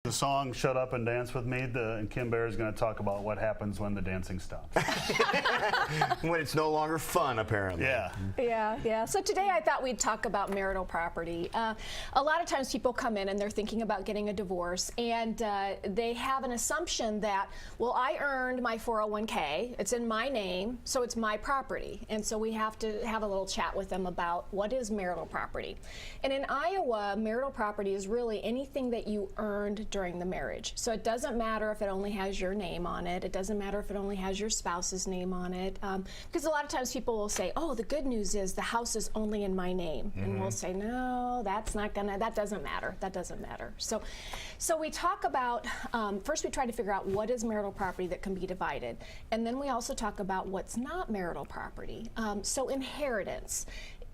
The song "Shut Up and Dance with Me," and Kim Baer is going to talk about what happens when the dancing stops. When it's no longer fun, apparently. Yeah. Yeah. So today I thought we'd talk about marital property. A lot of times people come in and they're thinking about getting a divorce, and they have an assumption that, well, I earned my 401k, it's in my name, so it's my property. And so we have to have a little chat with them about what is marital property. And in Iowa, marital property is really anything that you earned during the marriage. So it doesn't matter if it only has your name on it. It doesn't matter if it only has your spouse's name on it. Because a lot of times people will say, oh, the good news is the house is only in my name. And we'll say, no, that doesn't matter. That doesn't matter. So we talk about, first we try to figure out what is marital property that can be divided. And then we also talk about what's not marital property. So inheritance.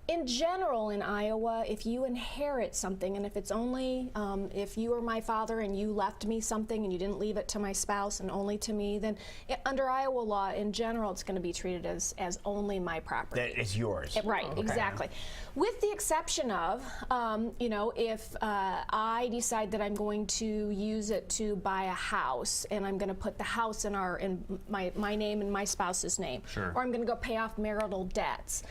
In general, in Iowa, if you inherit something, and if it's only, if you were my father and you left me something and you didn't leave it to my spouse and only to me, then under Iowa law, in general, it's going to be treated as only my property. That it's yours. Right, Okay. exactly. With the exception of, you know, if I decide that I'm going to use it to buy a house, and I'm going to put the house in my name and my spouse's name, Sure. or I'm going to go pay off marital debts,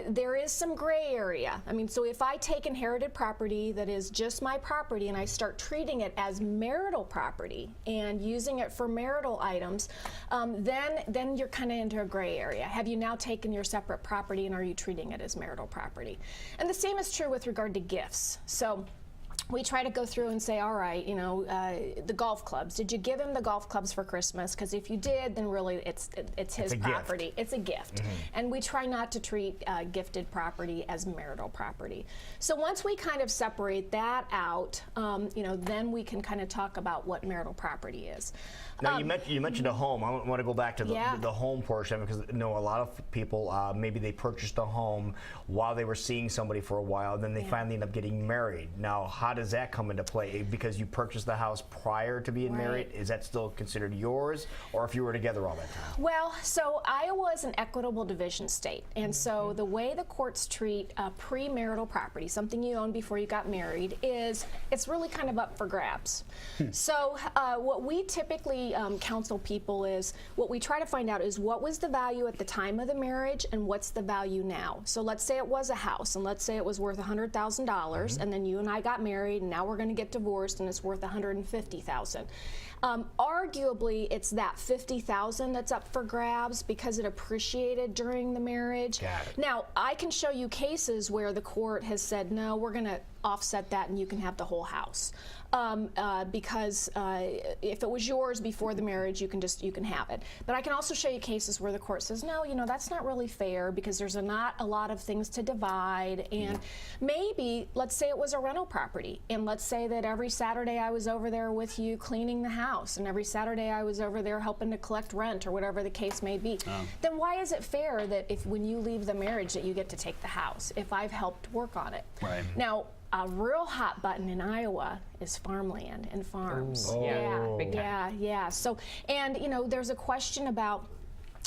there is some gray area. I mean, so if I take inherited property that is just my property and I start treating it as marital property and using it for marital items, then you're kind of into a gray area. Have you now taken your separate property and are you treating it as marital property? And the same is true with regard to gifts. So we try to go through and say, all right, you know, the golf clubs. Did you give him the golf clubs for Christmas? Because if you did, then really it's his property. Gift. It's a gift. And we try not to treat gifted property as marital property. So once we kind of separate that out, you know, then we can kind of talk about what marital property is. Now, you mentioned a home. I want to go back to the home portion, because I know a lot of people, maybe they purchased a home while they were seeing somebody for a while, then they finally end up getting married. Now, how does that come into play? Because you purchased the house prior to being married, is that still considered yours, or if you were together all that time? Well, so Iowa is an equitable division state, and so the way the courts treat premarital property, something you owned before you got married, is it's really kind of up for grabs. So what we typically counsel people is, what we try to find out is what was the value at the time of the marriage and what's the value now. So let's say it was a house, and let's say it was worth $100,000, and then you and I got married, and now we're going to get divorced, and it's worth $150,000. Arguably, it's that $50,000 that's up for grabs because it appreciated during the marriage. Got it. Now, I can show you cases where the court has said, no, we're going to offset that and you can have the whole house. Because if it was yours before the marriage, you can have it. But I can also show you cases where the court says, no, you know, that's not really fair because there's not a lot of things to divide. And maybe, let's say it was a rental property, and let's say that every Saturday I was over there with you cleaning the house, and every Saturday I was over there helping to collect rent or whatever the case may be. Then why is it fair that if when you leave the marriage that you get to take the house if I've helped work on it? Right. Now, a real hot button in Iowa is farmland and farms. Ooh. Yeah, big time. Yeah. So, and you know, there's a question about,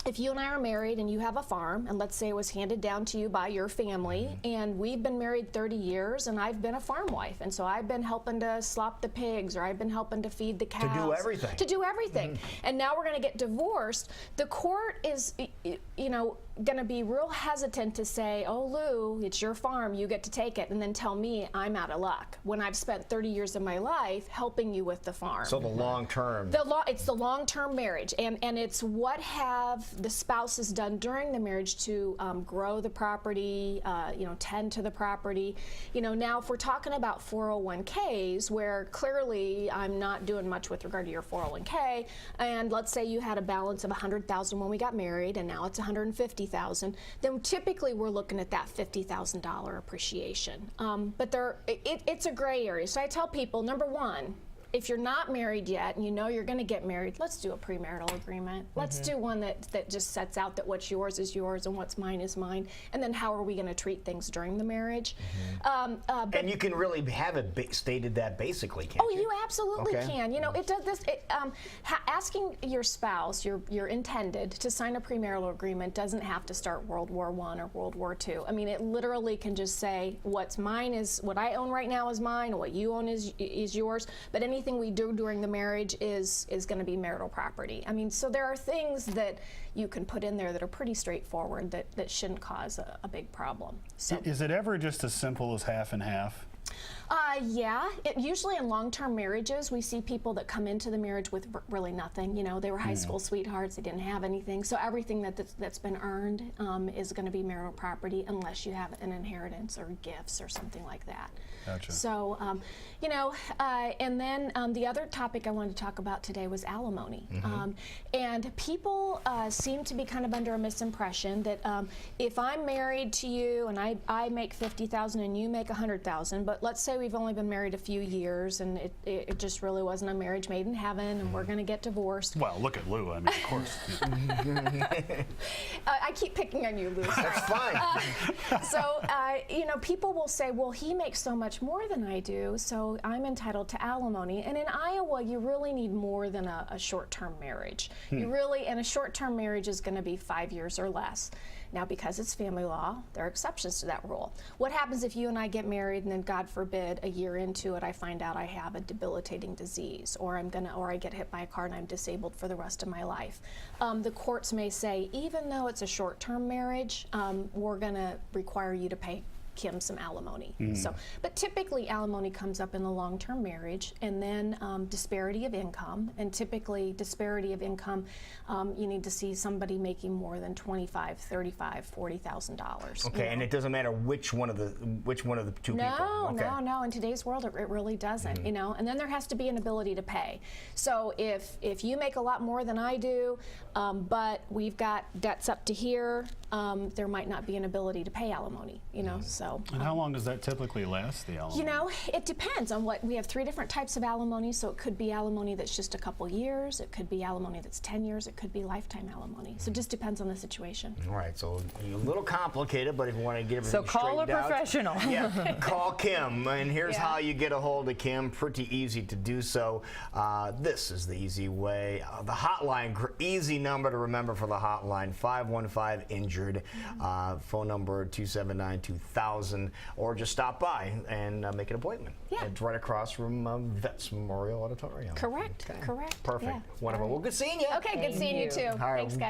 if you and I are married and you have a farm, and let's say it was handed down to you by your family, and we've been married 30 years, and I've been a farm wife, and so I've been helping to slop the pigs, or I've been helping to feed the cows. To do everything. To do everything. And now we're going to get divorced. The court is, you know, going to be real hesitant to say, oh, Lou, it's your farm, you get to take it, and then tell me I'm out of luck when I've spent 30 years of my life helping you with the farm. So the long term. It's the long-term marriage, and it's what have the spouses done during the marriage to grow the property, you know, tend to the property. You know, now if we're talking about 401ks, where clearly I'm not doing much with regard to your 401k, and let's say you had a balance of $100,000 when we got married, and now it's $150,000, then typically we're looking at that $50,000 appreciation. But it's a gray area. So I tell people, number one, if you're not married yet and you know you're going to get married, let's do a premarital agreement. Let's do one that just sets out that what's yours is yours and what's mine is mine, and then how are we going to treat things during the marriage. And you can really have it stated that basically, can't you? Oh, you absolutely can. You know, it does this. Asking your spouse, your intended, to sign a premarital agreement doesn't have to start World War I or World War II. I mean, it literally can just say what's mine is what I own right now is mine, and what you own is yours. But anything anything we do during the marriage is going to be marital property. I mean, so there are things that you can put in there that are pretty straightforward that shouldn't cause a big problem. So. Is it ever just as simple as half and half? Yeah, usually in long-term marriages, we see people that come into the marriage with really nothing. You know, they were high school sweethearts, they didn't have anything. So everything that's been earned is going to be marital property unless you have an inheritance or gifts or something like that. Gotcha. So, you know, and then the other topic I wanted to talk about today was alimony. And people seem to be kind of under a misimpression that if I'm married to you and I make $50,000 and you make $100,000, but let's say we've only been married a few years and it just really wasn't a marriage made in heaven and we're going to get divorced. Well, look at Lou. I mean, of course. I keep picking on you, Lou. That's fine. So, you know, people will say, well, he makes so much more than I do, so I'm entitled to alimony. And in Iowa, you really need more than a short-term marriage. You really, and a short-term marriage is going to be 5 years or less. Now, because it's family law, there are exceptions to that rule. What happens if you and I get married and then, God forbid, a year into it, I find out I have a debilitating disease, or I get hit by a car and I'm disabled for the rest of my life? The courts may say, even though it's a short-term marriage, we're going to require you to pay Kim some alimony. So, but typically alimony comes up in the long-term marriage, and then disparity of income. And typically disparity of income, you need to see somebody making more than $25,000, $35,000, $40,000. Okay, and it doesn't matter which one of the two people. Okay. No. In today's world, it really doesn't. You know, and then there has to be an ability to pay. So if you make a lot more than I do, but we've got debts up to here, there might not be an ability to pay alimony. You know, so. And how long does that typically last, the alimony? You know, it depends on what, we have 3 different types of alimony, so it could be alimony that's just a couple years, it could be alimony that's 10 years, it could be lifetime alimony. So it just depends on the situation. All right, so a little complicated, but if you want to get everything So call a straightened out, professional. Yeah, call Kim, and here's how you get a hold of Kim. Pretty easy to do so. This is the easy way. The hotline, easy number to remember for the hotline, 515-INJURED, phone number 279-2000. Or just stop by and make an appointment. Yeah. It's right across from Vets Memorial Auditorium. Correct, Okay. correct. Perfect. Yeah. Wonderful. Well, good seeing you. Okay, good seeing you too. All right. Thanks, guys.